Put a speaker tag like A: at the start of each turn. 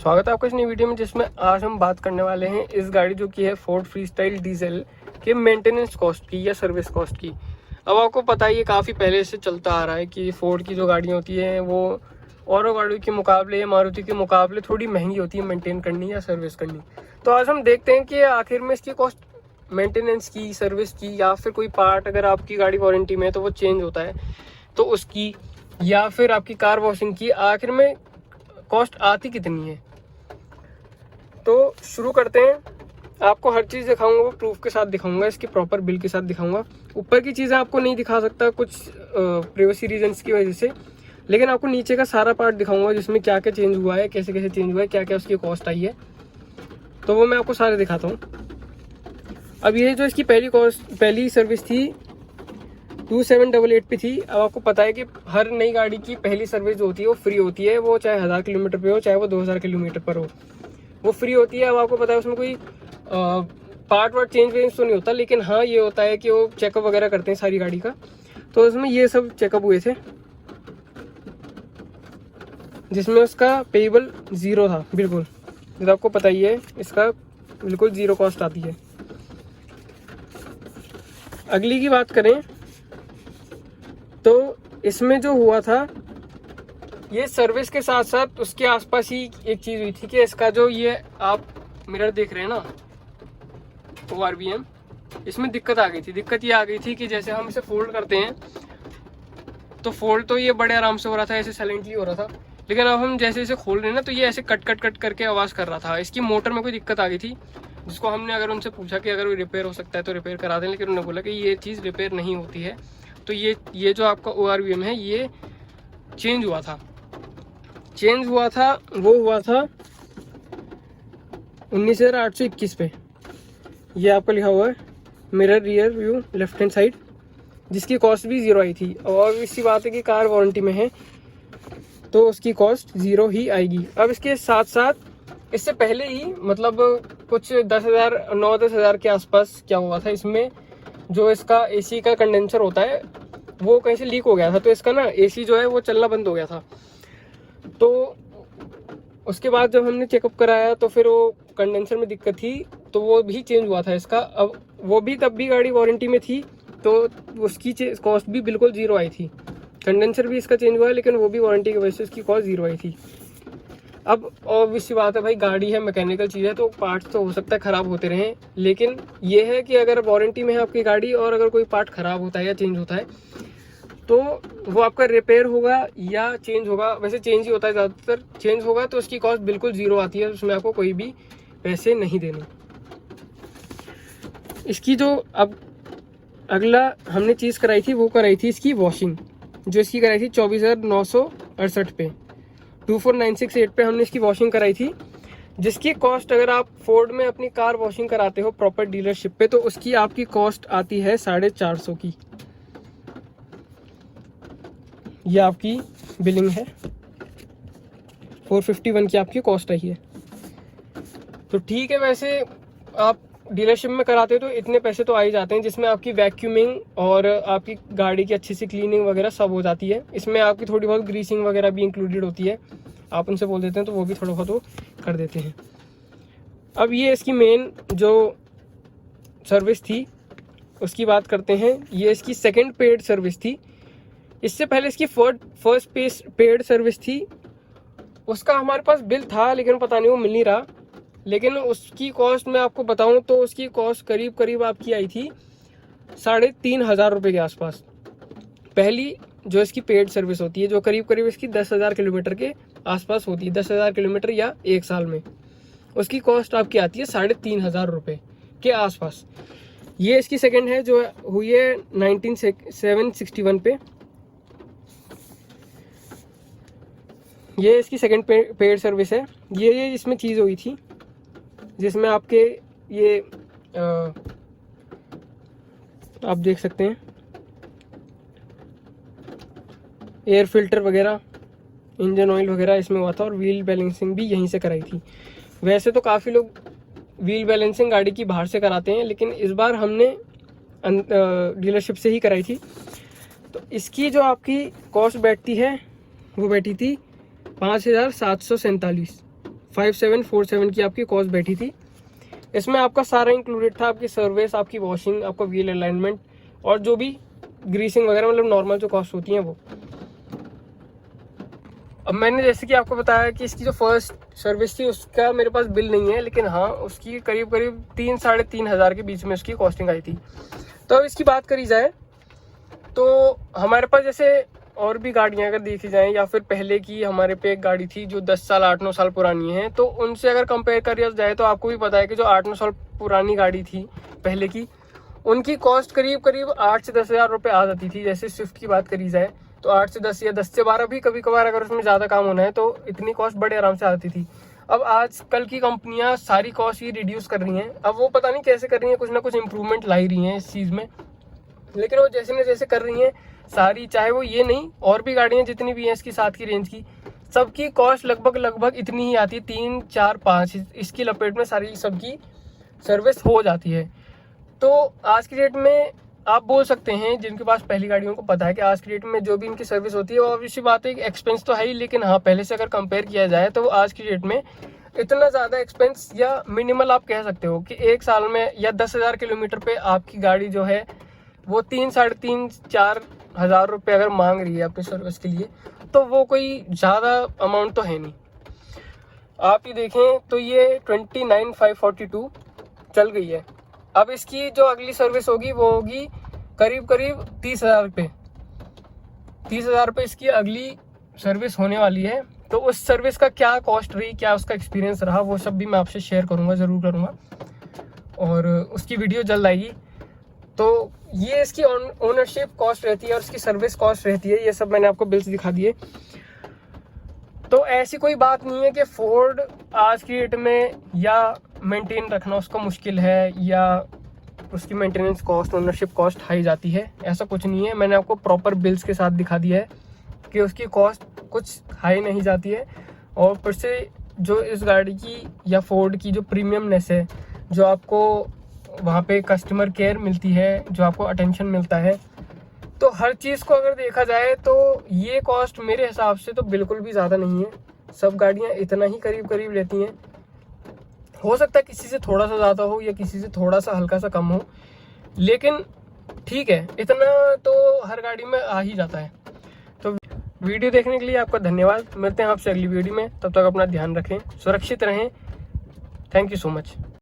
A: स्वागत है आपका इस नई वीडियो में, जिसमें आज हम बात करने वाले हैं इस गाड़ी जो की है फोर्ड फ्रीस्टाइल डीजल के मेंटेनेंस कॉस्ट की या सर्विस कॉस्ट की। अब आपको पता है ये काफ़ी पहले से चलता आ रहा है कि फोर्ड की जो गाड़ियाँ होती हैं वो और गाड़ियों के मुकाबले या मारुति के मुकाबले थोड़ी महंगी होती है मेंटेन करनी या सर्विस करनी। तो आज हम देखते हैं कि आखिर में इसकी कॉस्ट मेंटेनेंस की, सर्विस की, या फिर कोई पार्ट अगर आपकी गाड़ी वारंटी में है तो वो चेंज होता है तो उसकी, या फिर आपकी कार वॉशिंग की, आखिर में कॉस्ट आती कितनी है। तो शुरू करते हैं। आपको हर चीज़ दिखाऊंगा, वो प्रूफ के साथ दिखाऊंगा, इसके प्रॉपर बिल के साथ दिखाऊंगा। ऊपर की चीज़ें आपको नहीं दिखा सकता कुछ प्राइवेसी रीजंस की वजह से, लेकिन आपको नीचे का सारा पार्ट दिखाऊंगा जिसमें क्या क्या चेंज हुआ है, कैसे कैसे चेंज हुआ है, क्या क्या उसकी कॉस्ट आई है, तो वो मैं आपको सारे दिखाता हूँ। अब ये जो इसकी पहली सर्विस थी 2788 पे थी। अब आपको पता है कि हर नई गाड़ी की पहली सर्विस जो होती है वो फ्री होती है, वो चाहे 1000 किलोमीटर पे हो चाहे वो 2000 किलोमीटर पर हो, वो फ्री होती है। अब आपको पता है उसमें कोई पार्ट वार्ट चेंज वेंज तो नहीं होता, लेकिन हाँ ये होता है कि वो चेकअप वगैरह करते हैं सारी गाड़ी का, तो उसमें ये सब चेकअप हुए थे जिसमें उसका पेएबल 0 था। बिल्कुल, जब आपको पता ही है इसका बिल्कुल 0 कॉस्ट आती है। अगली की बात करें तो इसमें जो हुआ था, ये सर्विस के साथ साथ उसके आसपास ही एक चीज़ हुई थी कि इसका जो ये आप मिरर देख रहे हैं ना ORVM, इसमें दिक्कत आ गई थी। दिक्कत ये आ गई थी कि जैसे हम इसे फोल्ड करते हैं तो फोल्ड तो ये बड़े आराम से हो रहा था, ऐसे साइलेंटली हो रहा था, लेकिन अब हम जैसे इसे खोल रहे हैं ना तो ये ऐसे कट कट कट करके आवाज़ कर रहा था। इसकी मोटर में कोई दिक्कत आ गई थी, जिसको हमने अगर उनसे पूछा कि अगर वो रिपेयर हो सकता है तो रिपेयर करा दें, लेकिन उन्होंने बोला कि ये चीज़ रिपेयर नहीं होती है। तो ये जो आपका ORVM है ये चेंज हुआ था। वो हुआ था 19,821 पे। ये आपका लिखा हुआ है mirror rear view left hand side, जिसकी कॉस्ट भी 0 आई थी। और इसी बात है कि कार वारंटी में है तो उसकी कॉस्ट 0 ही आएगी। अब इसके साथ साथ इससे पहले ही मतलब कुछ 9-10 हज़ार के आसपास क्या हुआ था, इसमें जो इसका AC का कंडेंसर होता है वो कहीं से लीक हो गया था, तो इसका ना AC जो है वो चलना बंद हो गया था। तो उसके बाद जब हमने चेकअप कराया तो फिर वो कंडेंसर में दिक्कत थी, तो वो भी चेंज हुआ था इसका। अब वो भी तब भी गाड़ी वारंटी में थी तो उसकी कॉस्ट भी बिल्कुल 0 आई थी। कंडेंसर भी इसका चेंज हुआ है, लेकिन वो भी वारंटी की वजह से उसकी कॉस्ट 0 आई थी। अब ऑब्वियस सी बात है भाई, गाड़ी है, मैकेनिकल चीज़ है, तो पार्ट्स तो हो सकता है ख़राब होते रहें, लेकिन ये है कि अगर वारंटी में है आपकी गाड़ी और अगर कोई पार्ट ख़राब होता है या चेंज होता है तो वो आपका रिपेयर होगा या चेंज होगा। वैसे चेंज ही होता है ज़्यादातर, चेंज होगा तो उसकी कॉस्ट बिल्कुल 0 आती है, उसमें आपको कोई भी पैसे नहीं देने। इसकी जो अब अगला हमने चीज़ कराई थी वो कराई थी इसकी वॉशिंग, जो इसकी कराई थी 24,968 पे। 24,968 पे हमने इसकी वॉशिंग कराई थी, जिसकी कॉस्ट अगर आप फोर्ड में अपनी कार वॉशिंग कराते हो प्रॉपर डीलरशिप पे तो उसकी आपकी कॉस्ट आती है 450 की। ये आपकी बिलिंग है, 451 की आपकी कॉस्ट आई है। तो ठीक है, वैसे आप डीलरशिप में कराते हो तो इतने पैसे तो आ ही जाते हैं, जिसमें आपकी वैक्यूमिंग और आपकी गाड़ी की अच्छी सी क्लीनिंग वगैरह सब हो जाती है। इसमें आपकी थोड़ी बहुत ग्रीसिंग वगैरह भी इंक्लूडेड होती है, आप उनसे बोल देते हैं तो वो भी थोड़ा बहुत वो कर देते हैं। अब ये इसकी मेन जो सर्विस थी उसकी बात करते हैं। ये इसकी सेकेंड पेड सर्विस थी। इससे पहले इसकी फर्स्ट पेड सर्विस थी, उसका हमारे पास बिल था लेकिन पता नहीं वो मिल नहीं रहा। लेकिन उसकी कॉस्ट मैं आपको बताऊं तो उसकी कॉस्ट करीब करीब आपकी आई थी 3,500 रुपये के आसपास। पहली जो इसकी पेड सर्विस होती है, जो करीब करीब इसकी 10,000 किलोमीटर के आसपास होती है, 10,000 किलोमीटर या 1 साल में, उसकी कॉस्ट आपकी आती है 3,500 रुपये के आसपास। ये इसकी सेकंड है जो हुई है 19,761 पे। ये इसकी सेकंड पेड सर्विस है। ये इसमें चीज़ हुई थी जिसमें आपके ये आप देख सकते हैं एयर फिल्टर वगैरह, इंजन ऑयल वगैरह इसमें हुआ था, और व्हील बैलेंसिंग भी यहीं से कराई थी। वैसे तो काफ़ी लोग व्हील बैलेंसिंग गाड़ी की बाहर से कराते हैं, लेकिन इस बार हमने डीलरशिप से ही कराई थी। तो इसकी जो आपकी कॉस्ट बैठती है वो बैठी थी 5,747। 5747 की आपकी कॉस्ट बैठी थी। इसमें आपका सारा इंक्लूडेड था, आपकी सर्विस, आपकी वॉशिंग, आपका व्हील अलाइनमेंट और जो भी ग्रीसिंग वगैरह, मतलब नॉर्मल जो कॉस्ट होती हैं वो। अब मैंने जैसे कि आपको बताया कि इसकी जो फर्स्ट सर्विस थी उसका मेरे पास बिल नहीं है, लेकिन हाँ उसकी करीब करीब 3-3.5 हज़ार के बीच में उसकी कॉस्टिंग आई थी। तो अब इसकी बात करी जाए तो हमारे पास जैसे और भी गाड़ियाँ अगर देखी जाएँ, या फिर पहले की हमारे पे एक गाड़ी थी जो 10 साल 8-9 साल पुरानी है, तो उनसे अगर कंपेयर करिया जाए तो आपको भी पता है कि जो 8-9 साल पुरानी गाड़ी थी पहले की, उनकी कॉस्ट करीब करीब 8 से 10 हज़ार रुपये आ जाती थी। जैसे स्विफ्ट की बात करी जाए तो 8 से 10 या 10 से 12 भी कभी कभार अगर उसमें ज़्यादा काम होना है तो इतनी कॉस्ट बड़े आराम से आती थी। अब आजकल की कंपनियां सारी कॉस्ट ही रिड्यूस कर रही हैं। अब वो पता नहीं कैसे कर रही हैं, कुछ ना कुछ इंप्रूवमेंट ला ही रही हैं इस चीज़ में, लेकिन वो जैसे न जैसे कर रही हैं सारी, चाहे वो ये नहीं और भी गाड़ियाँ जितनी भी हैं इसकी साथ की रेंज की, सबकी कॉस्ट लगभग इतनी ही आती है, 3, 4, 5 इसकी लपेट में सारी सबकी सर्विस हो जाती है। तो आज की डेट में आप बोल सकते हैं, जिनके पास पहली गाड़ियों को पता है कि आज की डेट में जो भी इनकी सर्विस होती है वो ऑब्वियसली बात है, एक्सपेंस तो है ही, लेकिन हाँ पहले से अगर कंपेयर किया जाए तो आज की डेट में इतना ज़्यादा एक्सपेंस या मिनिमल आप कह सकते हो कि एक साल में या 10,000 किलोमीटर पे आपकी गाड़ी जो है वो 3-3.5-4 हज़ार रुपये अगर मांग रही है अपनी सर्विस के लिए, तो वो कोई ज़्यादा अमाउंट तो है नहीं। आप ये देखें तो ये 29,542 चल गई है। अब इसकी जो अगली सर्विस होगी वो होगी करीब करीब 30,000 रुपये। 30,000 रुपये इसकी अगली सर्विस होने वाली है। तो उस सर्विस का क्या कॉस्ट रही, क्या उसका एक्सपीरियंस रहा, वो सब भी मैं आपसे शेयर करूँगा, ज़रूर करूँगा, और उसकी वीडियो जल्द आएगी। तो ये इसकी ओनरशिप कॉस्ट रहती है और इसकी सर्विस कॉस्ट रहती है, ये सब मैंने आपको बिल्स दिखा दिए। तो ऐसी कोई बात नहीं है कि फोर्ड आज की डेट में या मेंटेन रखना उसको मुश्किल है या उसकी maintenance cost, ownership cost high जाती है, ऐसा कुछ नहीं है। मैंने आपको प्रॉपर बिल्स के साथ दिखा दिया है कि उसकी कॉस्ट कुछ हाई नहीं जाती है। और फिर से जो इस गाड़ी की या फोर्ड की जो प्रीमियमनेस है, जो आपको वहाँ पे कस्टमर केयर मिलती है, जो आपको अटेंशन मिलता है, तो हर चीज़ को अगर देखा जाए तो ये कॉस्ट मेरे हिसाब से तो बिल्कुल भी ज़्यादा नहीं है। सब गाड़ियाँ इतना ही करीब करीब लेती हैं। हो सकता है किसी से थोड़ा सा ज़्यादा हो या किसी से थोड़ा सा हल्का सा कम हो, लेकिन ठीक है, इतना तो हर गाड़ी में आ ही जाता है। तो वीडियो देखने के लिए आपका धन्यवाद। मिलते हैं आपसे अगली वीडियो में, तब तक अपना ध्यान रखें, सुरक्षित रहें। Thank you so much.